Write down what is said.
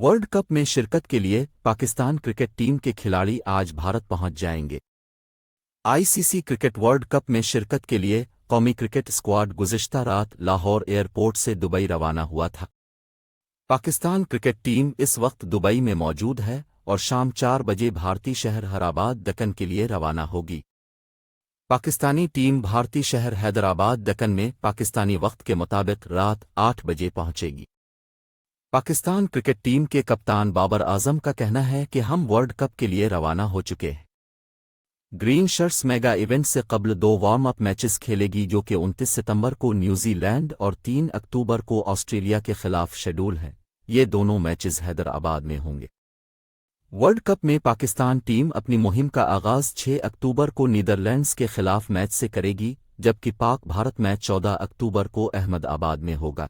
World cup میں شرکت کے لیے پاکستان کرکٹ ٹیم کے کھلاڑی آج بھارت پہنچ جائیں گے۔ آئی سی سی کرکٹ ورلڈ کپ میں شرکت کے لیے قومی کرکٹ اسکواڈ گزشتہ رات لاہور ایئرپورٹ سے دبئی روانہ ہوا تھا۔ پاکستان کرکٹ ٹیم اس وقت دبئی میں موجود ہے اور شام 4 بجے بھارتی شہر حیدرآباد دکن کے لیے روانہ ہوگی۔ پاکستانی ٹیم بھارتی شہر حیدرآباد دکن میں پاکستانی وقت کے مطابق رات 8 بجے پہنچے گی۔ پاکستان کرکٹ ٹیم کے کپتان بابر اعظم کا کہنا ہے کہ ہم ورلڈ کپ کے لیے روانہ ہو چکے ہیں۔ گرین شرٹس میگا ایونٹ سے قبل 2 وارم اپ میچز کھیلے گی جو کہ 29 ستمبر کو نیوزی لینڈ اور 3 اکتوبر کو آسٹریلیا کے خلاف شیڈول ہیں۔ یہ دونوں میچز حیدرآباد میں ہوں گے۔ ورلڈ کپ میں پاکستان ٹیم اپنی مہم کا آغاز 6 اکتوبر کو نیدرلینڈز کے خلاف میچ سے کرے گی، جبکہ پاک بھارت میچ 14 اکتوبر کو احمد آباد میں ہوگا۔